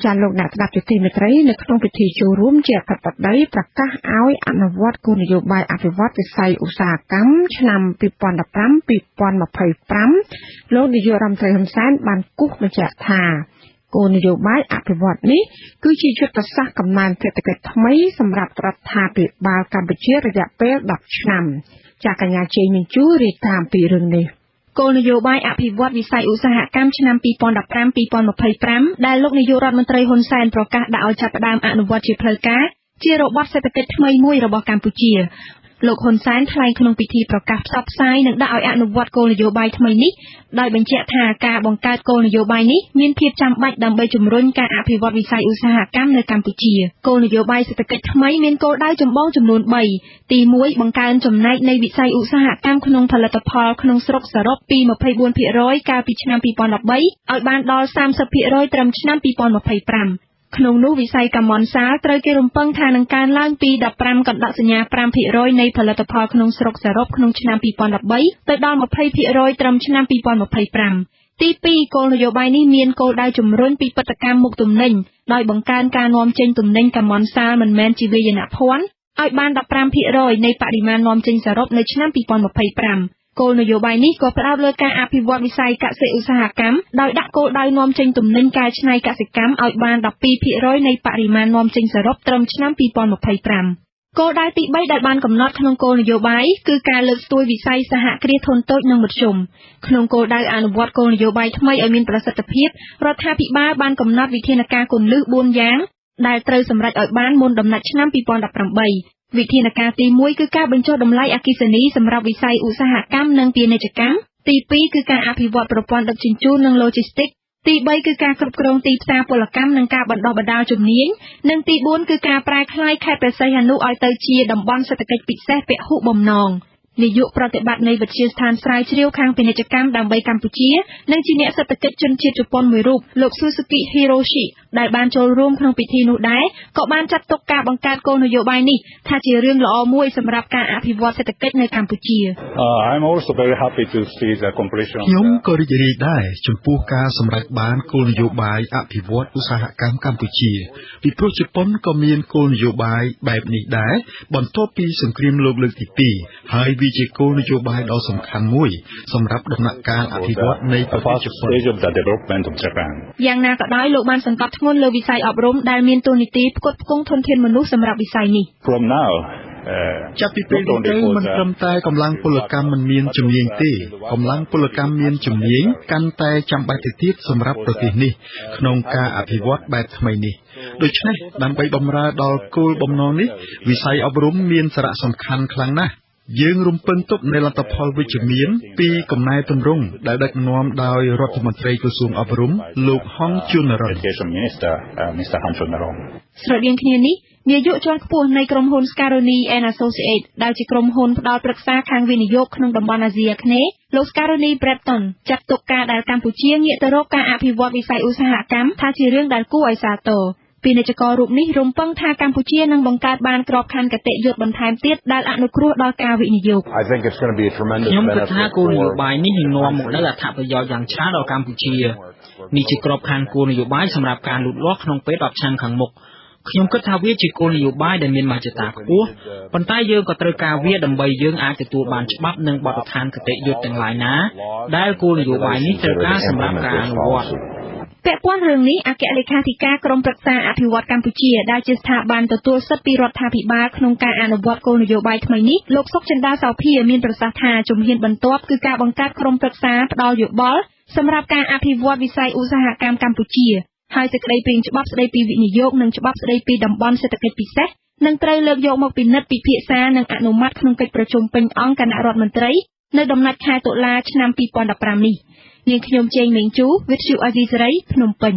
ចាលោកអ្នកស្ដាប់ជាទីមេត្រីនៅក្នុងពិធីចូលរួមជាអធិបតីប្រកាសឲ្យអនុវត្តគោលនយោបាយអភិវឌ្ឍវិស័យឧស្សាហកម្មឆ្នាំ2015-2025លោកនាយករដ្ឋមន្ត្រីហ៊ុនសែនបានគូសបញ្ជាក់ថាគោលនយោបាយអភិវឌ្ឍនេះគឺជាយុទ្ធសាស្ត្រកំណើនសេដ្ឋកិច្ចថ្មីសម្រាប់រដ្ឋាភិបាលកម្ពុជារយៈពេល10ឆ្នាំចាកញ្ញាជេងមានជួររាយការណ៍ពីរឿងនេះគោលនយោបាយអភិវឌ្ឍវិស័យឧស្សាហកម្មឆ្នាំ2015-2025ដែលលោកនាយករដ្ឋមន្ត្រីហ៊ុនសែនប្រកាសដាក់ឲ្យចាប់ផ្ដើមអនុវត្តជាផ្លូវការជារបបសេដ្ឋកិច្ចថ្មីមួយរបស់កម្ពុជាលោកហ៊ុនសែនថ្លែងក្នុងពិធីប្រកាសផ្សព្វផ្សាយនិងដាក់ឲ្យអនុវត្តគោលនយោបាយថ្មីនេះដោយបញ្ជាក់ថាការបង្កើតគោលនយោបាយនេះមានភាពចាំបាច់ដើម្បីជំរុញការអភិវឌ្ឍវិស័យឧស្សាហកម្មនៅកម្ពុជាគោលនយោបាយសេដ្ឋកិច្ចថ្មីមានគោលដៅចម្បងចំនួន3ទី1បង្កើនចំណែកនៃវិស័យឧស្សាហកម្មក្នុងផលិតផលក្នុងស្រុកសរុបពី 24% កាលពីឆ្នាំ2013ឲ្យបានដល់ 30% ត្រឹមឆ្នាំ2025ក្នុងនោះវិស័យកម្មន្តសាលត្រូវគេរំពឹងថានឹងកើនឡើងពី15កណ្ដកសញ្ញា 5% នៃផលិតផលក្នុងស្រុកសរុបក្នុងឆ្នាំ2013ទៅដល់ 20% ត្រឹមឆ្នាំ2025ទី2គោលនយោបាយនេះមានគោលដៅជំរុញពិពិធកម្មមុខទំនិញដោយបង្កើនការនាំចេញទំនិញកម្មន្តសាលមិនមែនជាវាយនភ័ណ្ឌឲ្យបាន 15% នៃបរិមាណនាំចេញសរុបនៅឆ្នាំ2025គោលនយោបាយនេះក៏ផ្ដោតលើការអភិវឌ្ឍវិស័យកសិឧស្សាហកម្មដោយដាក់គោលដៅនាំចេញទំនិញកែច្នៃកសិកម្មឲ្យបាន 12% នៃបរិមាណនាំចេញសរុបត្រឹមឆ្នាំ2025គោលដៅទី3ដែលបានកំណត់ក្នុងគោលនយោបាយគឺការលើកស្ទួយវិស័យសហគ្រាសធុនតូចនិងមធ្យមក្នុងគោលដៅអនុវត្តគោលនយោបាយថ្មីឲ្យមានប្រសិទ្ធភាពរដ្ឋាភិបាលបានកំណត់វិធានការគន្លឹះ4យ៉ាងដែលត្រូវសម្រេចឲ្យបានមុនដំណាច់ឆ្នាំ2018វិធានការទី1គឺការបញ្ចុះតម្លៃអគ្គិសនីសម្រាប់វិស័យឧស្សាហកម្មនិងពាណិជ្ជកម្មទី2គឺការអភិវឌ្ឍប្រព័ន្ធដឹកជញ្ជូននិងឡូជីស្ទីកទី3គឺការគ្រប់គ្រងទីផ្សារពលកម្មនិងការបណ្ដុះបណ្ដាលជំនាញនិងទី4គឺការប្រែក្លាយខេត្តព្រះសីហនុឲ្យទៅជាតំបន់សេដ្ឋកិច្ចពិសេសពហុបំណងនាយកប្រតិបត្តិនៃវិទ្យាស្ថានស្រាវជ្រាវខាងពាណិជ្ជកម្មដើម្បីកម្ពុជានិងជាអ្នកសេដ្ឋកិច្ចជនជាតិជប៉ុនមួយរូបលោក Suzuki Hiroshi ដែលបានចូលរួមក្នុងពិធីនោះដែរក៏បានចាត់ទុកការបង្កើតគោលនយោបាយនេះថាជារឿងល្អមួយសម្រាប់ការអភិវឌ្ឍសេដ្ឋកិច្ចនៅកម្ពុជា I'm also very happy to see the completion ខ្ញុំក៏រីករាយដែរចំពោះការសម្រេចបានគោលនយោបាយអភិវឌ្ឍឧស្សាហកម្មកម្ពុជាពីព្រោះជប៉ុនក៏មានគោលនយោបាយបែបនេះដែរបន្ទាប់ពីសង្គ្រាមលោកលើកទី2ហើយវាជាគោលនយោបាយដ៏សំខាន់មួយសម្រាប់ដំណាក់កាលអភិវឌ្ឍនៃប្រទេសជប៉ុនយ៉ាងណាក៏ដោយលោកបានសង្កត់ធ្ងន់លើវិស័យអប់រំដែលមានតួនាទីផ្គត់ផ្គង់ធនធានមនុស្សសម្រាប់វិស័យនេះចាប់ពីពេលនេះទៅមិនត្រឹមតែកម្លាំងពលកម្មមិនមានជំនាញទេកម្លាំងពលកម្មមានជំនាញកាន់តែចាំបាច់ទៅទៀតសម្រាប់ប្រទេសនេះក្នុងការអភិវឌ្ឍបែបថ្មីនេះដូច្នេះដើម្បីបម្រើដល់គោលបំណងនេះវិស័យអប់រំមានសារៈសំខាន់ខ្លាំងណាស់យើងរំពឹងទុកនៅលទ្ធផលវិជ្ជមានពីកំណែទម្រង់ដែលដឹកនាំដោយរដ្ឋមន្ត្រីក្រសួងអប់រំលោកហងជួននរ៉ុនស្រដៀងគ្នានេះនាយកជាន់ខ្ពស់នៃក្រុមហ៊ុន Scaroni and Associates ដែលជាក្រុមហ៊ុនផ្ដល់ប្រឹក្សាខាងវិនិយោគក្នុងតំបន់អាស៊ីអាគ្នេយ៍លោក Scaroni Breton ចាត់ទុកការដែលកម្ពុជាងាកទៅរកការអភិវឌ្ឍវិស័យឧស្សាហកម្មថាជារឿងដែលគួរឲ្យសាទរពាណិជ្ជកររូបនេះរំពឹងថាកម្ពុជានឹងបង្កើតបានក្របខ័ណ្ឌគតិយុត្តបន្ថែមទៀតដែលអនុគ្រោះដល់ការវិនិយោគខ្ញុំគិតថាគោលនយោបាយនេះនឹងនាំមកនូវអត្ថប្រយោជន៍យ៉ាងច្រើនដល់កម្ពុជានេះជាក្របខ័ណ្ឌគោលនយោបាយសម្រាប់ការលូតលាស់ក្នុងពេល10ឆ្នាំខាងមុខខ្ញុំគិតថាវាជាគោលនយោបាយដែលមានមហិច្ឆតាខ្ពស់ប៉ុន្តែយើងក៏ត្រូវការវាដើម្បីយើងអាចទទួលបានច្បាប់និងបទដ្ឋានគតិយុត្តទាំងឡាយណាដែលគោលនយោបាយនេះត្រូវការសម្រាប់ការអនុវត្តពាក់ព័ន្ធរឿងនេះអគ្គលេខាធិការក្រមប្រឹក្សាអភិវឌ្ឍកម្ពុជាដែលជាស្ថាប័នទទួលសិទ្ធិពីរដ្ឋាភិបាលក្នុងការអនុវត្តគោលនយោបាយថ្មីនេះលោកសុកចិន្តាសោភាមានប្រសាសន៍ថាជំហានបន្ទាប់គឺការបង្កើតក្រុមប្រឹក្សាផ្ដល់យោបល់សម្រាប់ការអភិវឌ្ឍវិស័យឧស្សាហកម្មកម្ពុជាហើយសេចក្តីព្រាងច្បាប់ស្តីពីវិនិយោគនិងច្បាប់ស្តីពីតំបន់សេដ្ឋកិច្ចពិសេសនឹងត្រូវលើកយកមកពិនិត្យពិភាក្សានិងអនុម័តក្នុងកិច្ចប្រជុំពេញអង្គគណៈរដ្ឋមន្ត្រីនៅដំណាច់ខែតុលាឆ្នាំ2015នេះនាងខ្ញុំជេងមេងជូ With you Azizi Saray ភ្នំពេញ